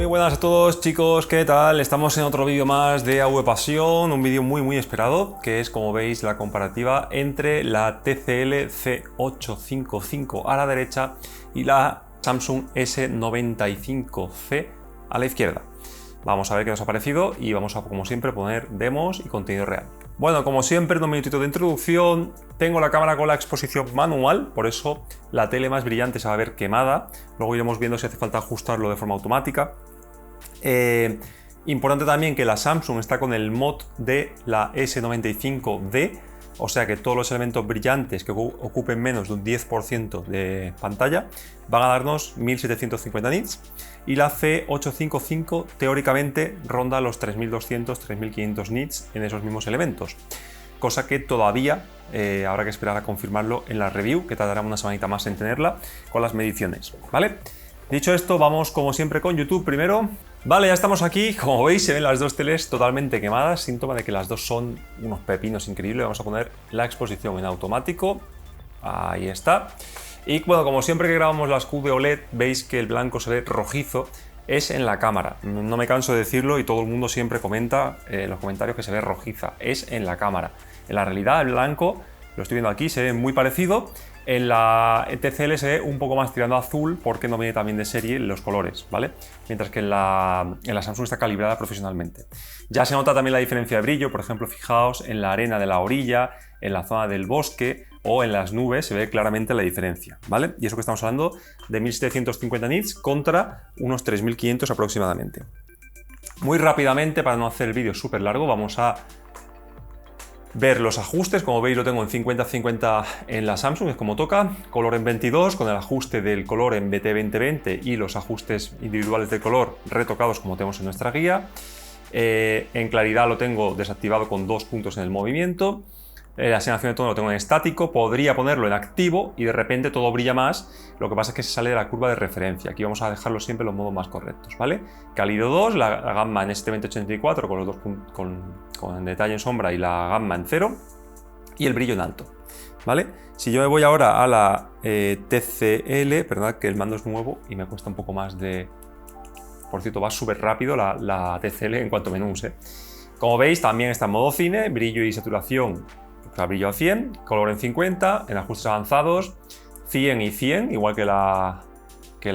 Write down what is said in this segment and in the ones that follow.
Muy buenas a todos chicos, ¿qué tal? Estamos en otro vídeo más de AV Pasión, un vídeo muy esperado, que es, como veis, la comparativa entre la TCL C855 a la derecha y la Samsung S95C a la izquierda. Vamos a ver qué nos ha parecido y vamos a, como siempre, poner demos y contenido real. Bueno, como siempre, en un minutito de introducción, tengo la cámara con la exposición manual, por eso la tele más brillante se va a ver quemada. Luego iremos viendo si hace falta ajustarlo de forma automática. Importante también que la Samsung está con el mod de la S95D, o sea que todos los elementos brillantes que ocupen menos de un 10% de pantalla van a darnos 1750 nits, y la C855 teóricamente ronda los 3200-3500 nits en esos mismos elementos, cosa que todavía habrá que esperar a confirmarlo en la review, que tardará una semanita más en tenerla con las mediciones, ¿vale? Dicho esto, vamos como siempre con YouTube primero. Vale, ya estamos aquí. Como veis, se ven las dos teles totalmente quemadas, síntoma de que las dos son unos pepinos increíbles. Vamos a poner la exposición en automático. Ahí está. Y bueno, como siempre que grabamos las QD-OLED, veis que el blanco se ve rojizo. Es en la cámara. No me canso de decirlo y todo el mundo siempre comenta en los comentarios que se ve rojiza. Es en la cámara. En la realidad, el blanco, lo estoy viendo aquí, se ve muy parecido. En la TCL se ve un poco más tirando a azul porque no viene también de serie los colores, ¿vale? Mientras que en la Samsung está calibrada profesionalmente. Ya se nota también la diferencia de brillo, por ejemplo, fijaos en la arena de la orilla, en la zona del bosque o en las nubes se ve claramente la diferencia, ¿vale? Y eso que estamos hablando de 1750 nits contra unos 3500 aproximadamente. Muy rápidamente, para no hacer el vídeo súper largo, vamos a ver los ajustes. Como veis, lo tengo en 50-50 en la Samsung, es como toca. Color en 22, con el ajuste del color en BT2020 y los ajustes individuales de color retocados como tenemos en nuestra guía. En claridad lo tengo desactivado con 2 puntos en el movimiento. La asignación de tono lo tengo en estático, podría ponerlo en activo y de repente todo brilla más, lo que pasa es que se sale de la curva de referencia. Aquí vamos a dejarlo siempre en los modos más correctos, ¿vale? Cálido 2, la gamma en S2084 con los dos con detalle en sombra y la gamma en 0 y el brillo en alto, ¿vale? Si yo me voy ahora a la TCL, perdón que el mando es nuevo y me cuesta un poco más de... Por cierto, va súper rápido la TCL en cuanto a menús, ¿eh? Como veis, también está en modo cine, brillo y saturación. Brillo a 100, color en 50, en ajustes avanzados 100 y 100, igual que la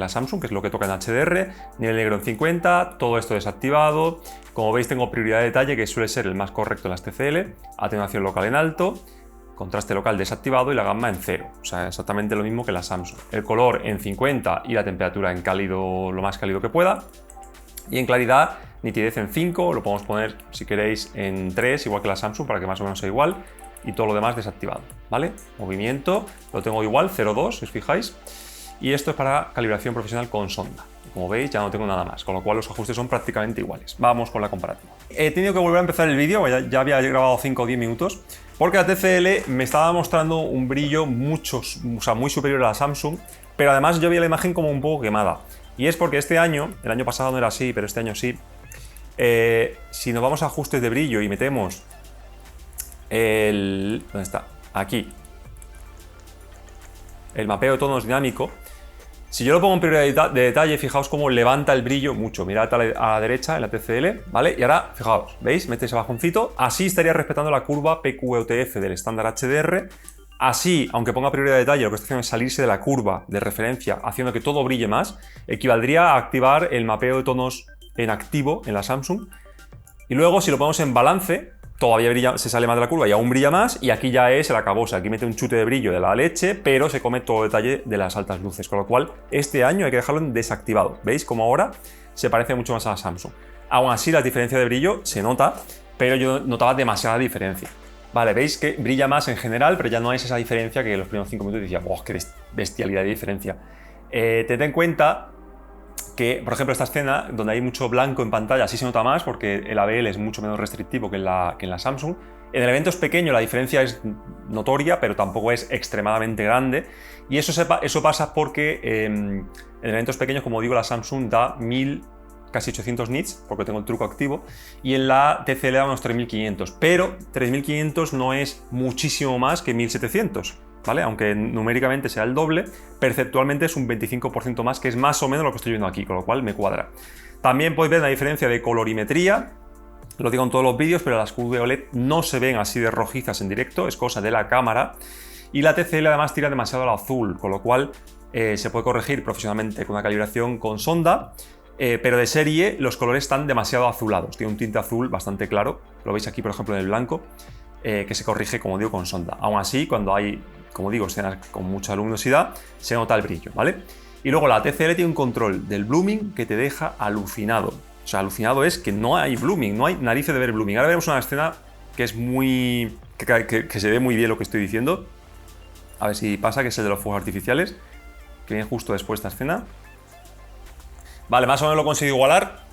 Samsung, que es lo que toca en HDR, nivel negro en 50, todo esto desactivado. Como veis, tengo prioridad de detalle, que suele ser el más correcto en las TCL, atenuación local en alto, contraste local desactivado y la gamma en 0, o sea, exactamente lo mismo que la Samsung. El color en 50 y la temperatura en cálido, lo más cálido que pueda. Y en claridad, nitidez en 5, lo podemos poner si queréis en 3, igual que la Samsung, para que más o menos sea igual. Y todo lo demás desactivado, ¿vale? Movimiento lo tengo igual, 0,2, si os fijáis. Y esto es para calibración profesional con sonda. Como veis, ya no tengo nada más, con lo cual los ajustes son prácticamente iguales. Vamos con la comparativa. He tenido que volver a empezar el vídeo, ya había grabado 5 o 10 minutos, porque la TCL me estaba mostrando un brillo muy superior a la Samsung, pero además yo vi la imagen como un poco quemada. Y es porque este año, el año pasado no era así, pero este año sí, si nos vamos a ajustes de brillo y metemos ¿dónde está? Aquí. El mapeo de tonos dinámico. Si yo lo pongo en prioridad de detalle, fijaos cómo levanta el brillo mucho. Mirad a la derecha en la TCL, ¿vale? Y ahora, fijaos, ¿veis? Mete ese bajoncito. Así estaría respetando la curva PQEOTF del estándar HDR. Así, aunque ponga prioridad de detalle, lo que está haciendo es salirse de la curva de referencia, haciendo que todo brille más, equivaldría a activar el mapeo de tonos en activo en la Samsung. Y luego, si lo ponemos en balance, todavía brilla, se sale más de la curva y aún brilla más, y aquí ya es el acabose. Aquí mete un chute de brillo de la leche, pero se come todo el detalle de las altas luces, con lo cual este año hay que dejarlo en desactivado. ¿Veis cómo ahora se parece mucho más a la Samsung? Aún así, la diferencia de brillo se nota, pero yo notaba demasiada diferencia. Vale, veis que brilla más en general, pero ya no es esa diferencia que en los primeros 5 minutos decía, ¡oh, qué bestialidad de diferencia! Tened en cuenta que, por ejemplo, esta escena, donde hay mucho blanco en pantalla, sí se nota más porque el ABL es mucho menos restrictivo que en la Samsung. En el evento es pequeño, la diferencia es notoria, pero tampoco es extremadamente grande. Y eso pasa porque en eventos pequeños, como digo, la Samsung da 1000, casi 800 nits, porque tengo el truco activo, y en la TCL da unos 3500. Pero 3500 no es muchísimo más que 1700. ¿Vale? Aunque numéricamente sea el doble, perceptualmente es un 25% más, que es más o menos lo que estoy viendo aquí, con lo cual me cuadra. También podéis ver la diferencia de colorimetría. Lo digo en todos los vídeos, pero las QV OLED no se ven así de rojizas en directo, es cosa de la cámara. Y la TCL además tira demasiado al azul, con lo cual se puede corregir profesionalmente con una calibración con sonda, pero de serie los colores están demasiado azulados. Tiene un tinte azul bastante claro, lo veis aquí por ejemplo en el blanco, que se corrige, como digo, con sonda. Aún así, cuando hay, como digo, escenas con mucha luminosidad, se nota el brillo, ¿vale? Y luego la TCL tiene un control del blooming que te deja alucinado. O sea, alucinado es que no hay blooming, no hay narices de ver blooming. Ahora veremos una escena que es muy... que se ve muy bien lo que estoy diciendo. A ver si pasa, que es el de los fuegos artificiales, que viene justo después de esta escena. Vale, más o menos lo he conseguido igualar.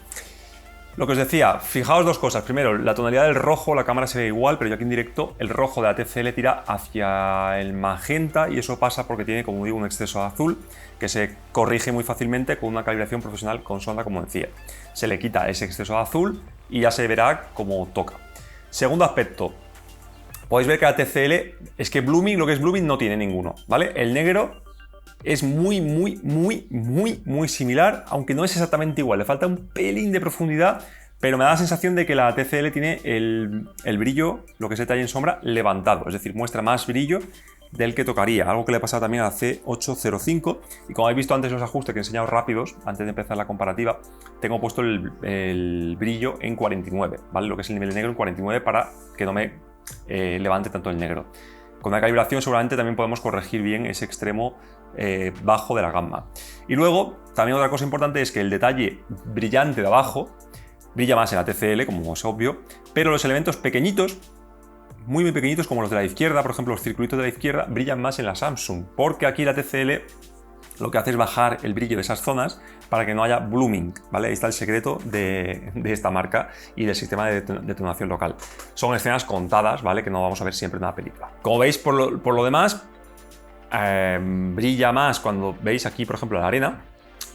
Lo que os decía, fijaos dos cosas. Primero, la tonalidad del rojo, la cámara se ve igual, pero yo aquí en directo el rojo de la TCL tira hacia el magenta y eso pasa porque tiene, como digo, un exceso de azul que se corrige muy fácilmente con una calibración profesional con sonda, como decía. Se le quita ese exceso de azul y ya se verá como toca. Segundo aspecto, podéis ver que la TCL, es que blooming, lo que es blooming no tiene ninguno, ¿vale? El negro es muy similar, aunque no es exactamente igual, le falta un pelín de profundidad, pero me da la sensación de que la TCL tiene el brillo, lo que es detalle en sombra, levantado, es decir, muestra más brillo del que tocaría, algo que le pasa también a la C805, y como habéis visto antes los ajustes que he enseñado rápidos, antes de empezar la comparativa, tengo puesto el brillo en 49, ¿vale? Lo que es el nivel negro en 49 para que no me levante tanto el negro. Con la calibración seguramente también podemos corregir bien ese extremo bajo de la gama. Y luego, también otra cosa importante es que el detalle brillante de abajo brilla más en la TCL, como es obvio, pero los elementos pequeñitos, muy pequeñitos, como los de la izquierda, por ejemplo, los circulitos de la izquierda, brillan más en la Samsung, porque aquí la TCL lo que hace es bajar el brillo de esas zonas para que no haya blooming, ¿vale? Ahí está el secreto de esta marca y del sistema de detonación local. Son escenas contadas, ¿vale? Que no vamos a ver siempre en una película. Como veis, por lo demás, brilla más cuando veis aquí, por ejemplo, la arena,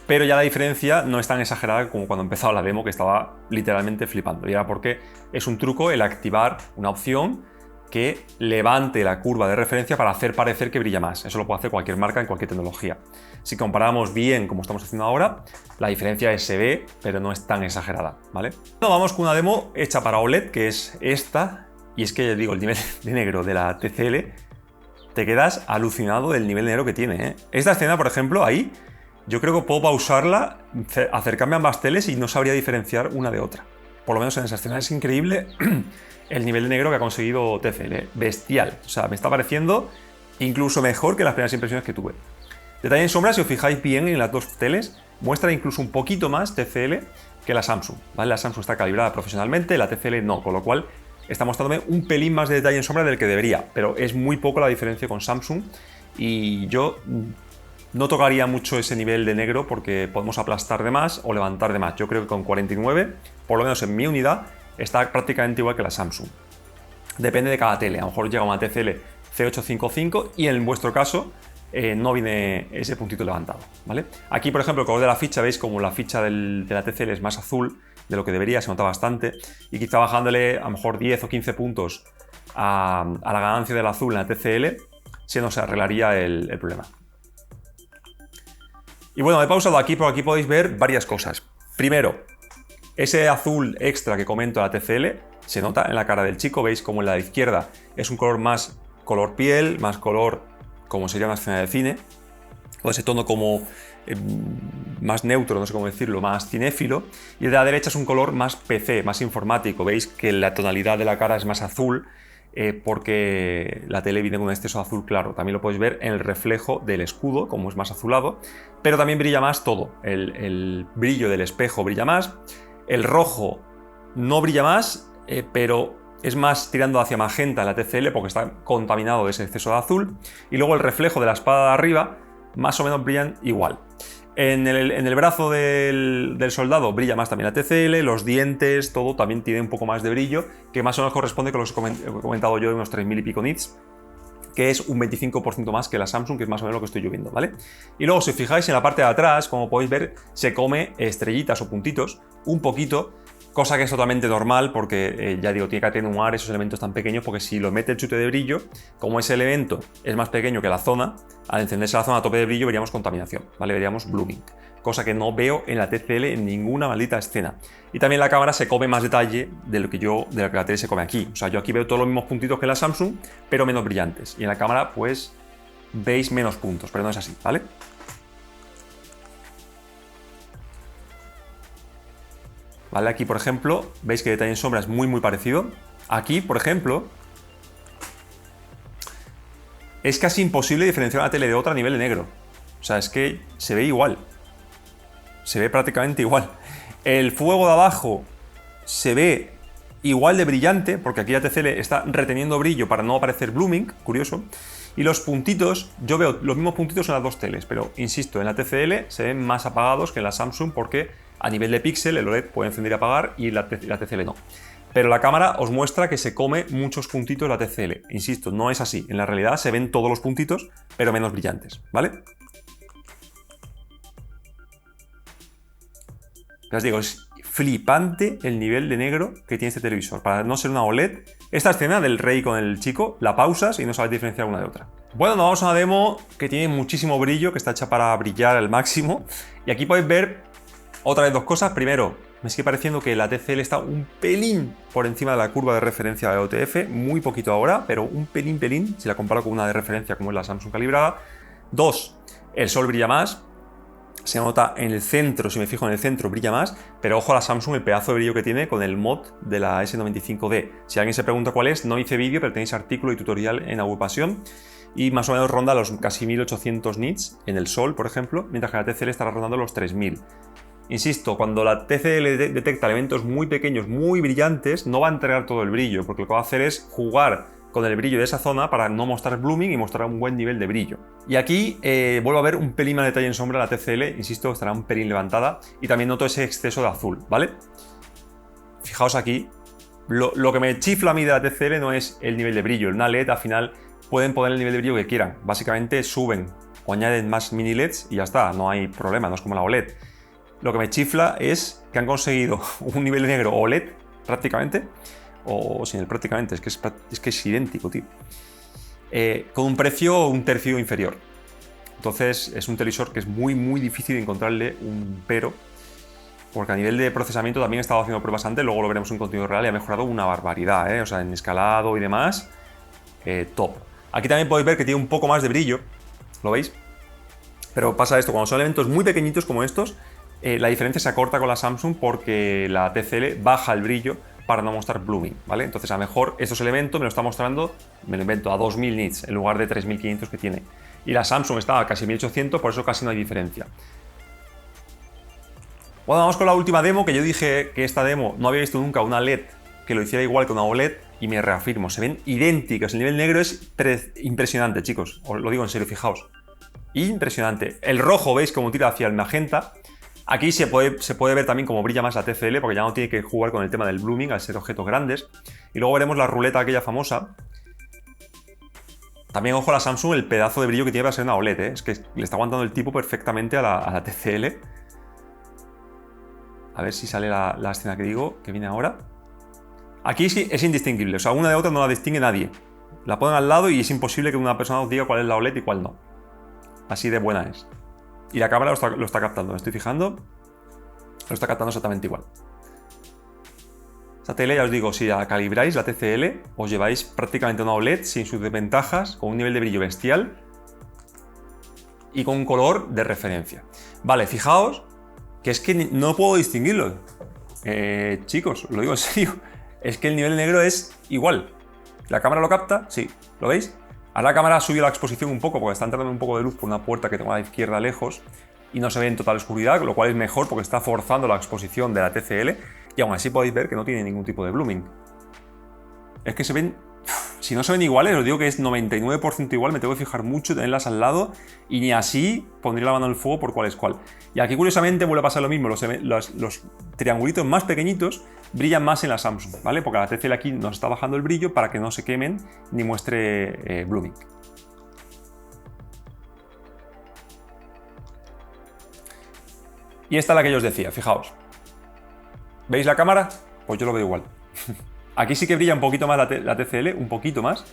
pero ya la diferencia no es tan exagerada como cuando empezaba la demo, que estaba literalmente flipando. Y era porque es un truco el activar una opción que levante la curva de referencia para hacer parecer que brilla más. Eso lo puede hacer cualquier marca en cualquier tecnología. Si comparamos bien como estamos haciendo ahora, la diferencia se ve, pero no es tan exagerada, ¿vale? Bueno, vamos con una demo hecha para OLED, que es esta, y es que ya digo, el nivel de negro de la TCL, te quedas alucinado del nivel de negro que tiene, ¿eh? Esta escena, por ejemplo, ahí, yo creo que puedo pausarla, acercarme a ambas teles y no sabría diferenciar una de otra. Por lo menos en esa escena es increíble el nivel de negro que ha conseguido TCL, bestial. O sea, me está pareciendo incluso mejor que las primeras impresiones que tuve. Detalle en sombra, si os fijáis bien en las dos teles, muestra incluso un poquito más TCL que la Samsung, ¿vale? La Samsung está calibrada profesionalmente, la TCL no, con lo cual está mostrándome un pelín más de detalle en sombra del que debería, pero es muy poco la diferencia con Samsung y yo no tocaría mucho ese nivel de negro porque podemos aplastar de más o levantar de más. Yo creo que con 49, por lo menos en mi unidad, está prácticamente igual que la Samsung. Depende de cada tele, a lo mejor llega una TCL C855 y en vuestro caso no viene ese puntito levantado, ¿vale? Aquí, por ejemplo, el color de la ficha, veis como la ficha de la TCL es más azul de lo que debería, se nota bastante, y quizá bajándole a lo mejor 10 o 15 puntos a la ganancia del azul en la TCL, se nos arreglaría el problema. Y bueno, he pausado aquí, porque aquí podéis ver varias cosas. Primero, ese azul extra que comento de la TCL se nota en la cara del chico, veis como en la izquierda es un color más color piel, más color como sería una escena de cine, o ese tono como más neutro, no sé cómo decirlo, más cinéfilo, y el de la derecha es un color más PC, más informático. Veis que la tonalidad de la cara es más azul porque la tele viene con un exceso de azul claro. También lo podéis ver en el reflejo del escudo, como es más azulado, pero también brilla más todo. El brillo del espejo brilla más, el rojo no brilla más, pero es más tirando hacia magenta en la TCL porque está contaminado de ese exceso de azul, y luego el reflejo de la espada de arriba más o menos brillan igual. En el brazo del soldado brilla más también la TCL, los dientes, todo también tiene un poco más de brillo, que más o menos corresponde con lo que he comentado yo de unos 3000 y pico nits, que es un 25% más que la Samsung, que es más o menos lo que estoy yo viendo, ¿vale? Y luego, si os fijáis en la parte de atrás, como podéis ver, se come estrellitas o puntitos, un poquito, cosa que es totalmente normal porque, ya digo, tiene que atenuar esos elementos tan pequeños, porque si lo mete el chute de brillo, como ese elemento es más pequeño que la zona, al encenderse la zona a tope de brillo veríamos contaminación, ¿vale? Veríamos blooming. cosa que no veo en la TCL en ninguna maldita escena. Y también la cámara se come más detalle de lo que la tele se come aquí. O sea, yo aquí veo todos los mismos puntitos que en la Samsung, pero menos brillantes. Y en la cámara, pues, veis menos puntos, pero no es así, ¿vale? Vale, aquí, por ejemplo, veis que el detalle en sombra es muy parecido. Aquí, por ejemplo, es casi imposible diferenciar una tele de otra a nivel de negro. O sea, es que se ve igual. Se ve prácticamente igual. El fuego de abajo se ve igual de brillante, porque aquí la TCL está reteniendo brillo para no aparecer blooming, curioso. Y los puntitos, yo veo los mismos puntitos en las dos teles, pero insisto, en la TCL se ven más apagados que en la Samsung porque a nivel de píxel el OLED puede encender y apagar y la TCL no. Pero la cámara os muestra que se come muchos puntitos la TCL. Insisto, no es así. En la realidad se ven todos los puntitos, pero menos brillantes, ¿vale? Ya os digo, es flipante el nivel de negro que tiene este televisor. Para no ser una OLED, esta escena del rey con el chico, la pausas y no sabes diferenciar una de otra. Bueno, nos vamos a una demo que tiene muchísimo brillo, que está hecha para brillar al máximo. Y aquí podéis ver otra vez dos cosas. Primero, me sigue pareciendo que la TCL está un pelín por encima de la curva de referencia de OTF, muy poquito ahora, pero un pelín, si la comparo con una de referencia como es la Samsung calibrada. Dos, el sol brilla más. Se nota en el centro, si me fijo en el centro, brilla más, pero ojo a la Samsung, el pedazo de brillo que tiene con el mod de la S95D. Si alguien se pregunta cuál es, no hice vídeo, pero tenéis artículo y tutorial en Agrupación. Y más o menos ronda los casi 1800 nits en el sol, por ejemplo, mientras que la TCL estará rondando los 3000. Insisto, cuando la TCL detecta elementos muy pequeños, muy brillantes, no va a entregar todo el brillo, porque lo que va a hacer es jugar con el brillo de esa zona para no mostrar blooming y mostrar un buen nivel de brillo. Y aquí vuelvo a ver un pelín más de detalle en sombra la TCL, insisto, estará un pelín levantada y también noto ese exceso de azul, ¿vale? Fijaos aquí, lo que me chifla a mí de la TCL no es el nivel de brillo, en una LED al final pueden poner el nivel de brillo que quieran, básicamente suben o añaden más mini LEDs y ya está, no hay problema, no es como la OLED. Lo que me chifla es que han conseguido un nivel de negro OLED prácticamente, o sin el prácticamente, es que es idéntico, tío. Con un precio un tercio inferior. Entonces es un televisor que es muy difícil encontrarle un pero, porque a nivel de procesamiento también he estado haciendo pruebas antes, luego lo veremos en contenido real y ha mejorado una barbaridad, ¿eh? O sea, en escalado y demás, top. Aquí también podéis ver que tiene un poco más de brillo, ¿lo veis? Pero pasa esto, cuando son elementos muy pequeñitos como estos, la diferencia se acorta con la Samsung porque la TCL baja el brillo para no mostrar blooming, ¿vale? Entonces a lo mejor estos elementos me lo está mostrando, me lo invento, a 2000 nits en lugar de 3500 que tiene. Y la Samsung está a casi 1800, por eso casi no hay diferencia. Bueno, vamos con la última demo, que yo dije que esta demo no había visto nunca una LED que lo hiciera igual que una OLED, y me reafirmo, se ven idénticas. El nivel negro es impresionante, chicos, os lo digo en serio, fijaos. Impresionante. El rojo, veis cómo tira hacia el magenta. Aquí se puede ver también cómo brilla más la TCL, porque ya no tiene que jugar con el tema del blooming al ser objetos grandes. Y luego veremos la ruleta aquella famosa. También ojo a la Samsung, el pedazo de brillo que tiene para ser una OLED, ¿eh? Es que le está aguantando el tipo perfectamente a la TCL. A ver si sale la escena que digo, que viene ahora. Aquí sí es indistinguible, o sea, una de otra no la distingue nadie. La ponen al lado y es imposible que una persona os diga cuál es la OLED y cuál no. Así de buena es. Y la cámara lo está captando, me estoy fijando, lo está captando exactamente igual. Esta tele, ya os digo, si la calibráis, la TCL, os lleváis prácticamente una OLED sin sus desventajas, con un nivel de brillo bestial y con un color de referencia. Vale, fijaos que es que no puedo distinguirlo. Chicos, lo digo en serio, es que el nivel negro es igual. ¿La cámara lo capta? Sí, ¿lo veis? Ahora la cámara ha subido la exposición un poco porque está entrando un poco de luz por una puerta que tengo a la izquierda lejos y no se ve en total oscuridad, lo cual es mejor porque está forzando la exposición de la TCL y aún así podéis ver que no tiene ningún tipo de blooming. Es que se ven... Si no se ven iguales, os digo que es 99% igual, me tengo que fijar mucho, tenerlas al lado y ni así pondría la mano en el fuego por cuál es cuál. Y aquí curiosamente vuelve a pasar lo mismo, los triangulitos más pequeñitos brillan más en la Samsung, ¿vale? Porque la TCL aquí nos está bajando el brillo para que no se quemen ni muestre blooming. Y esta es la que yo os decía, fijaos. ¿Veis la cámara? Pues yo lo veo igual. Aquí sí que brilla un poquito más la TCL, un poquito más.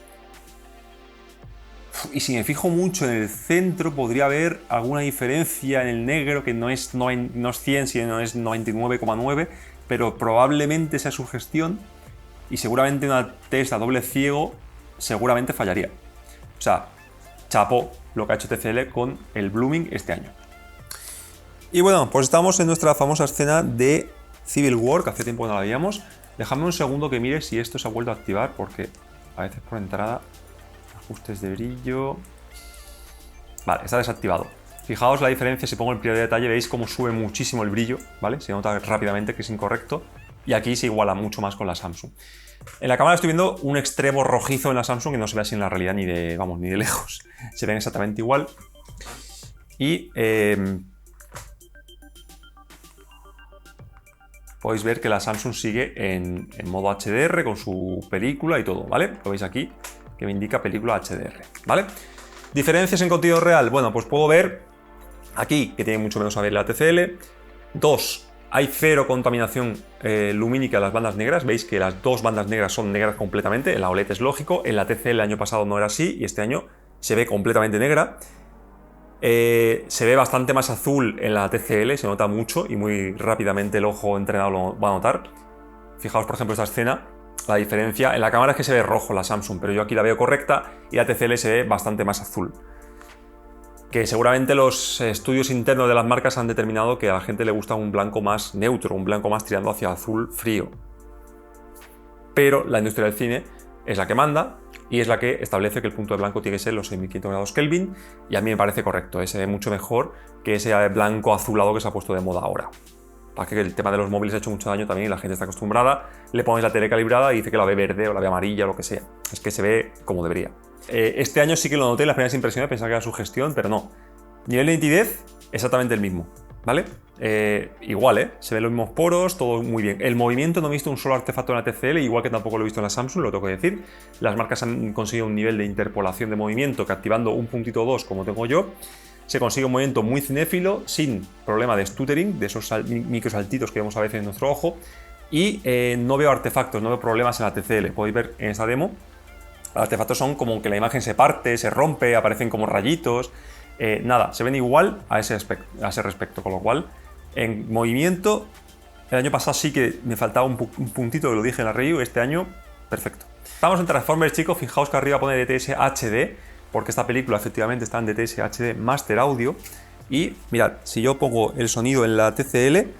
Y si me fijo mucho en el centro, podría haber alguna diferencia en el negro, que no es 100, sino es 99,9, pero probablemente sea sugestión y seguramente una test a doble ciego seguramente fallaría. O sea, chapó lo que ha hecho TCL con el blooming este año. Y bueno, pues estamos en nuestra famosa escena de Civil War, que hace tiempo que no la veíamos. Déjame un segundo que mire si esto se ha vuelto a activar, porque a veces por entrada, ajustes de brillo... Vale, está desactivado. Fijaos la diferencia, si pongo el primer detalle, veis cómo sube muchísimo el brillo, ¿vale? Se nota rápidamente que es incorrecto. Y aquí se iguala mucho más con la Samsung. En la cámara estoy viendo un extremo rojizo en la Samsung que no se ve así en la realidad ni de, vamos, ni de lejos. Se ven exactamente igual. Y podéis ver que la Samsung sigue en modo HDR con su película y todo, ¿vale? Lo veis aquí, que me indica película HDR, ¿vale? Diferencias en contenido real. Bueno, pues puedo ver aquí que tiene mucho menos a ver la TCL. 2. Hay cero contaminación lumínica en las bandas negras. Veis que las dos bandas negras son negras completamente. En la OLED es lógico. En la TCL el año pasado no era así y este año se ve completamente negra. Se ve bastante más azul en la TCL, se nota mucho y muy rápidamente el ojo entrenado lo va a notar. Fijaos, por ejemplo, esta escena. La diferencia en la cámara es que se ve rojo la Samsung, pero yo aquí la veo correcta y la TCL se ve bastante más azul. Que seguramente los estudios internos de las marcas han determinado que a la gente le gusta un blanco más neutro, un blanco más tirando hacia azul frío. Pero la industria del cine es la que manda y es la que establece que el punto de blanco tiene que ser los 6500 grados Kelvin y a mí me parece correcto, se ve mucho mejor que ese blanco azulado que se ha puesto de moda ahora. Para que el tema de los móviles ha hecho mucho daño también y la gente está acostumbrada, le pones la tele calibrada y dice que la ve verde o la ve amarilla o lo que sea. Es que se ve como debería. Este año sí que lo noté en las primeras impresiones, pensaba que era sugestión, pero no. Nivel de nitidez, exactamente el mismo, ¿vale? Igual, se ven los mismos poros, todo muy bien. El movimiento no he visto un solo artefacto en la TCL, igual que tampoco lo he visto en la Samsung, lo tengo que decir. Las marcas han conseguido un nivel de interpolación de movimiento que activando un puntito 2 como tengo yo, se consigue un movimiento muy cinéfilo, sin problema de stuttering, de esos microsaltitos que vemos a veces en nuestro ojo, y no veo artefactos, no veo problemas en la TCL. Podéis ver en esta demo, los artefactos son como que la imagen se parte, se rompe, aparecen como rayitos, nada, se ven igual a ese respecto, con lo cual, en movimiento, el año pasado sí que me faltaba un puntito, que lo dije en la review, este año, perfecto. Estamos en Transformers, chicos, fijaos que arriba pone DTS HD, porque esta película efectivamente está en DTS HD Master Audio. Y mirad, si yo pongo el sonido en la TCL,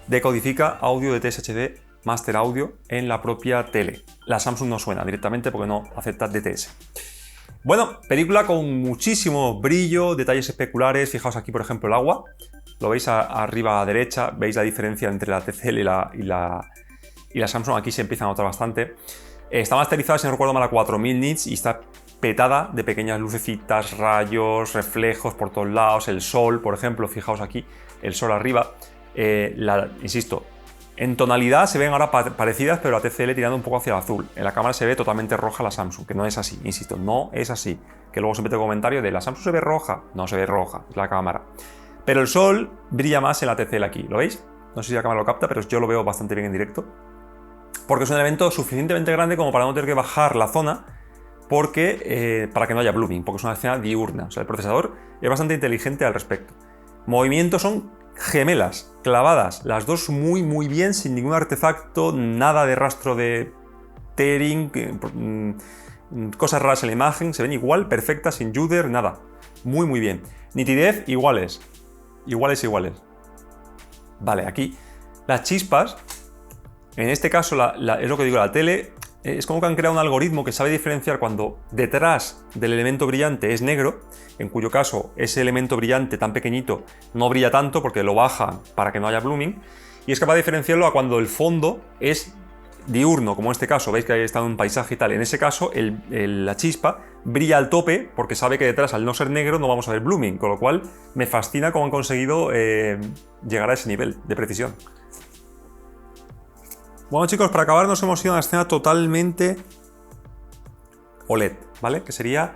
decodifica audio DTS HD Master Audio en la propia tele. La Samsung no suena directamente porque no acepta DTS. Bueno, película con muchísimo brillo, detalles espectaculares. Fijaos aquí, por ejemplo, el agua. Lo veis arriba a derecha, veis la diferencia entre la TCL y la Samsung. Aquí se empieza a notar bastante. Está masterizada, si no recuerdo mal, a 4000 nits y está petada de pequeñas lucecitas, rayos, reflejos por todos lados. El sol, por ejemplo, fijaos aquí, el sol arriba. Insisto, en tonalidad se ven ahora parecidas, pero la TCL tirando un poco hacia el azul. En la cámara se ve totalmente roja la Samsung, que no es así, insisto, no es así. Que luego siempre tengo comentarios de la Samsung se ve roja. No se ve roja, es la cámara. Pero el sol brilla más en la TCL aquí, ¿lo veis? No sé si la cámara lo capta, pero yo lo veo bastante bien en directo. Porque es un elemento suficientemente grande como para no tener que bajar la zona, para que no haya blooming, porque es una escena diurna. O sea, el procesador es bastante inteligente al respecto. Movimientos son gemelas, clavadas, las dos muy bien, sin ningún artefacto, nada de rastro de tearing, cosas raras en la imagen, se ven igual, perfectas, sin judder, nada. Muy bien. Nitidez, iguales. Iguales. Vale, aquí las chispas, en este caso es lo que digo, la tele es como que han creado un algoritmo que sabe diferenciar cuando detrás del elemento brillante es negro, en cuyo caso ese elemento brillante tan pequeñito no brilla tanto porque lo baja para que no haya blooming, y es capaz de diferenciarlo a cuando el fondo es diurno, como en este caso, veis que ahí está en un paisaje y tal. En ese caso la chispa brilla al tope porque sabe que detrás, al no ser negro, no vamos a ver blooming, con lo cual me fascina cómo han conseguido llegar a ese nivel de precisión. Bueno, chicos, para acabar nos hemos ido a una escena totalmente OLED, ¿vale? Que sería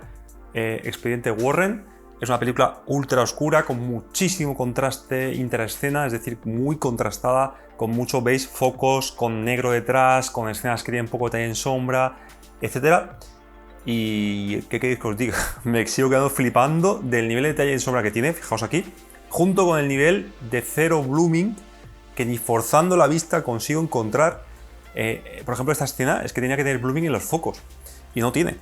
Expediente Warren. Es una película ultra oscura con muchísimo contraste interescena, es decir, muy contrastada, con mucho, veis, focos, con negro detrás, con escenas que tienen poco detalle en sombra, etc. Y ¿qué queréis que os diga? Me sigo quedando flipando del nivel de detalle en sombra que tiene, fijaos aquí, junto con el nivel de cero blooming que ni forzando la vista consigo encontrar. Por ejemplo, esta escena es que tenía que tener blooming en los focos y no tiene.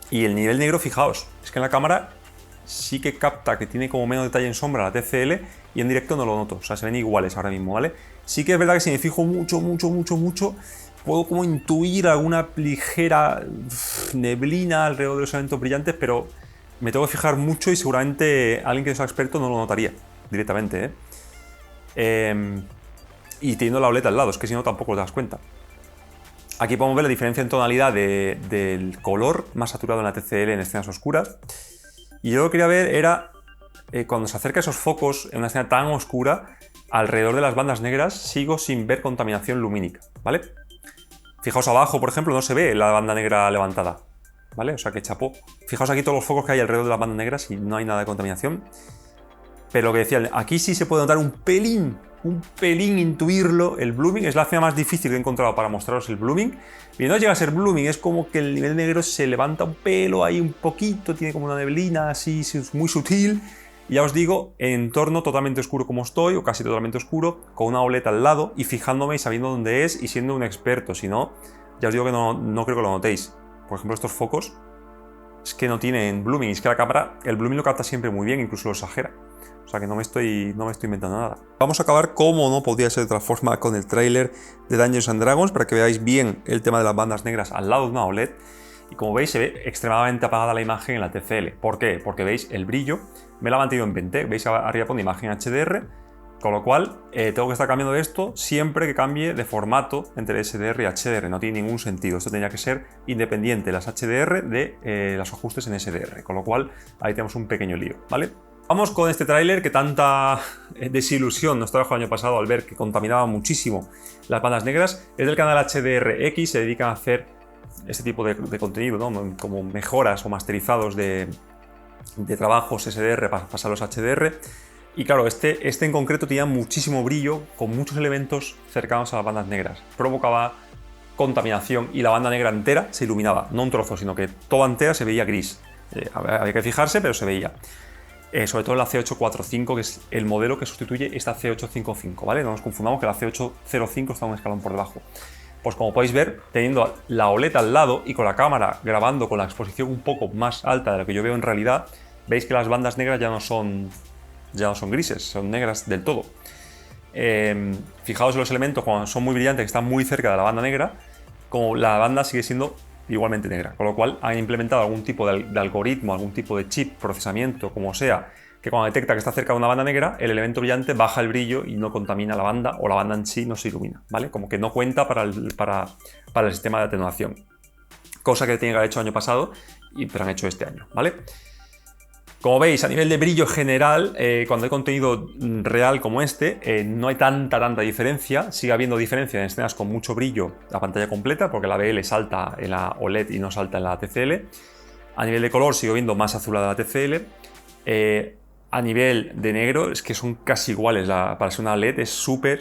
Y el nivel negro, fijaos, es que en la cámara sí que capta que tiene como menos detalle en sombra la TCL y en directo no lo noto, o sea, se ven iguales ahora mismo, ¿vale? Sí que es verdad que si me fijo mucho, puedo como intuir alguna ligera neblina alrededor de los elementos brillantes, pero me tengo que fijar mucho y seguramente alguien que no sea experto no lo notaría directamente, y teniendo la OLED al lado, es que si no tampoco te das cuenta. Aquí podemos ver la diferencia en tonalidad del color más saturado en la TCL en escenas oscuras. Y yo lo que quería ver era cuando se acerca a esos focos en una escena tan oscura, alrededor de las bandas negras sigo sin ver contaminación lumínica, ¿vale? Fijaos abajo, por ejemplo, no se ve la banda negra levantada, ¿vale? O sea que chapó. Fijaos aquí todos los focos que hay alrededor de las bandas negras y no hay nada de contaminación. Pero lo que decía, aquí sí se puede notar un pelín intuirlo, el blooming. Es la escena más difícil que he encontrado para mostraros el blooming. Y no llega a ser blooming, es como que el nivel negro se levanta un pelo ahí un poquito, tiene como una neblina así muy sutil. Y ya os digo, en entorno totalmente oscuro como estoy, o casi totalmente oscuro, con una OLED al lado y fijándome y sabiendo dónde es y siendo un experto. Si no, ya os digo que no creo que lo notéis. Por ejemplo, estos focos es que no tienen blooming, es que la cámara, el blooming lo capta siempre muy bien, incluso lo exagera. O sea que no me estoy inventando nada. Vamos a acabar, como no podía ser de otra forma, con el tráiler de Dungeons and Dragons para que veáis bien el tema de las bandas negras al lado de una OLED. Y como veis, se ve extremadamente apagada la imagen en la TCL. ¿Por qué? Porque veis el brillo, me la ha mantenido en 20. Veis arriba pone imagen HDR, con lo cual tengo que estar cambiando esto siempre que cambie de formato entre SDR y HDR. No tiene ningún sentido. Esto tendría que ser independiente las HDR de los ajustes en SDR. Con lo cual ahí tenemos un pequeño lío, ¿vale? Vamos con este tráiler que tanta desilusión nos trajo el año pasado al ver que contaminaba muchísimo las bandas negras. Es del canal HDRX, se dedican a hacer este tipo de contenido, ¿no? Como mejoras o masterizados de trabajos SDR para pasarlos a HDR. Y claro, este en concreto tenía muchísimo brillo, con muchos elementos cercanos a las bandas negras. Provocaba contaminación y la banda negra entera se iluminaba, no un trozo, sino que toda entera se veía gris. Había que fijarse, pero se veía. Sobre todo la C845, que es el modelo que sustituye esta C855, ¿vale? No nos confundamos que la C805 está un escalón por debajo. Pues como podéis ver, teniendo la OLED al lado y con la cámara grabando con la exposición un poco más alta de lo que yo veo en realidad, veis que las bandas negras ya no son grises, son negras del todo. Fijaos en los elementos cuando son muy brillantes, que están muy cerca de la banda negra, como la banda sigue siendo igualmente negra, con lo cual han implementado algún tipo de algoritmo, algún tipo de chip, procesamiento, como sea, que cuando detecta que está cerca de una banda negra, el elemento brillante baja el brillo y no contamina la banda, o la banda en sí no se ilumina, ¿vale? Como que no cuenta para el sistema de atenuación. Cosa que tenían que haber hecho el año pasado, pero han hecho este año, ¿vale? Como veis, a nivel de brillo general, cuando hay contenido real como este, no hay tanta diferencia. Sigue habiendo diferencia en escenas con mucho brillo a pantalla completa, porque la BL salta en la OLED y no salta en la TCL. A nivel de color sigo viendo más azulada la TCL. A nivel de negro es que son casi iguales. Para ser una LED es súper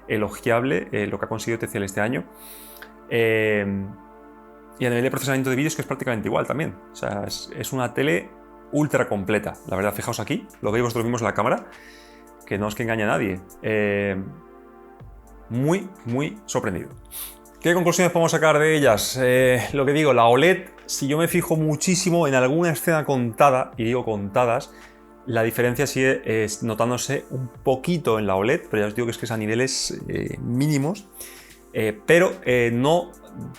elogiable lo que ha conseguido TCL este año. Y a nivel de procesamiento de vídeo es que es prácticamente igual también. O sea, es una tele ultra completa. La verdad, fijaos aquí, lo veis vosotros mismos en la cámara, que no es que engañe a nadie. Muy sorprendido. ¿Qué conclusiones podemos sacar de ellas? Lo que digo, la OLED, si yo me fijo muchísimo en alguna escena contada, y digo contadas, la diferencia sigue notándose un poquito en la OLED, pero ya os digo que es a niveles mínimos, pero no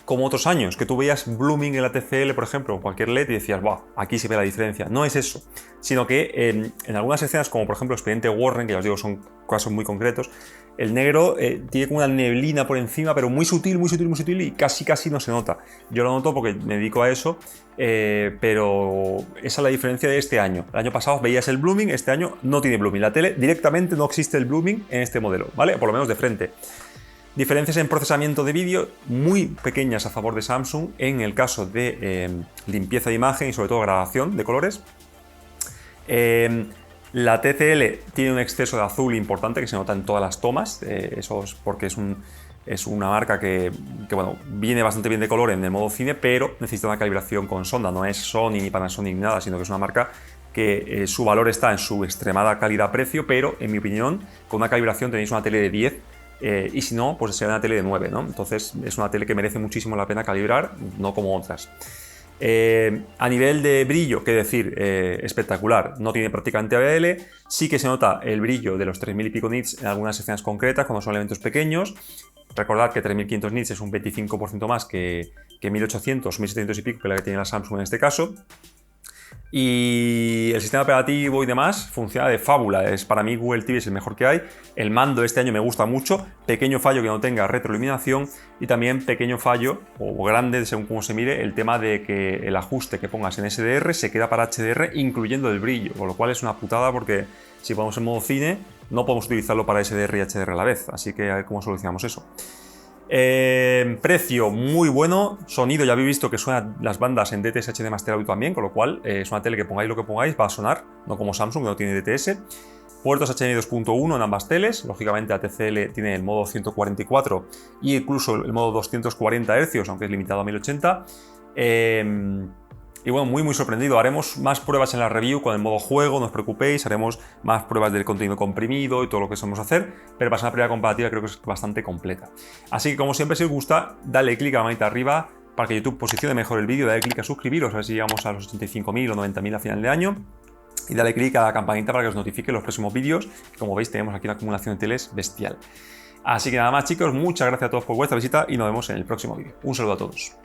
como otros años, que tú veías blooming en la TCL, por ejemplo, o cualquier LED y decías, ¡buah! Aquí se ve la diferencia. No es eso, sino que en algunas escenas, como por ejemplo Expediente Warren, que ya os digo son casos muy concretos, el negro tiene como una neblina por encima, pero muy sutil y casi no se nota. Yo lo noto porque me dedico a eso, pero esa es la diferencia de este año. El año pasado veías el blooming, este año no tiene blooming. La tele directamente no existe el blooming en este modelo, ¿vale? Por lo menos de frente. Diferencias en procesamiento de vídeo muy pequeñas a favor de Samsung en el caso de limpieza de imagen y sobre todo grabación de colores. La TCL tiene un exceso de azul importante que se nota en todas las tomas, eso es porque es una marca que bueno, viene bastante bien de color en el modo cine, pero necesita una calibración con sonda. No es Sony ni Panasonic ni nada, sino que es una marca que su valor está en su extremada calidad-precio, pero en mi opinión, con una calibración tenéis una tele de 10 y si no, pues será una tele de 9, ¿no? Entonces es una tele que merece muchísimo la pena calibrar, no como otras. A nivel de brillo, qué decir, espectacular, no tiene prácticamente ABL, sí que se nota el brillo de los 3000 y pico nits en algunas escenas concretas cuando son elementos pequeños. Recordad que 3500 nits es un 25% más que 1800, 1700 y pico, que la que tiene la Samsung en este caso. Y el sistema operativo y demás funciona de fábula. Para mí Google TV es el mejor que hay. El mando de este año me gusta mucho. Pequeño fallo que no tenga retroiluminación y también pequeño fallo, o grande según cómo se mire, el tema de que el ajuste que pongas en SDR se queda para HDR incluyendo el brillo, con lo cual es una putada porque si ponemos en modo cine no podemos utilizarlo para SDR y HDR a la vez. Así que a ver cómo solucionamos eso. Precio muy bueno, sonido ya habéis visto que suenan las bandas en DTS HD Master Audio también, con lo cual es una tele que pongáis lo que pongáis va a sonar, no como Samsung que no tiene DTS. Puertos HDMI 2.1 en ambas teles, lógicamente la TCL tiene el modo 144 y incluso el modo 240 Hz, aunque es limitado a 1080. Y bueno, muy sorprendido. Haremos más pruebas en la review con el modo juego, no os preocupéis, haremos más pruebas del contenido comprimido y todo lo que sabemos hacer, pero para ser una primera comparativa creo que es bastante completa. Así que como siempre, si os gusta, dale clic a la manita arriba para que YouTube posicione mejor el vídeo, dale clic a suscribiros, a ver si llegamos a los 85.000 o 90.000 a final de año, y dale clic a la campanita para que os notifique los próximos vídeos, que como veis tenemos aquí una acumulación de teles bestial. Así que nada más chicos, muchas gracias a todos por vuestra visita y nos vemos en el próximo vídeo. Un saludo a todos.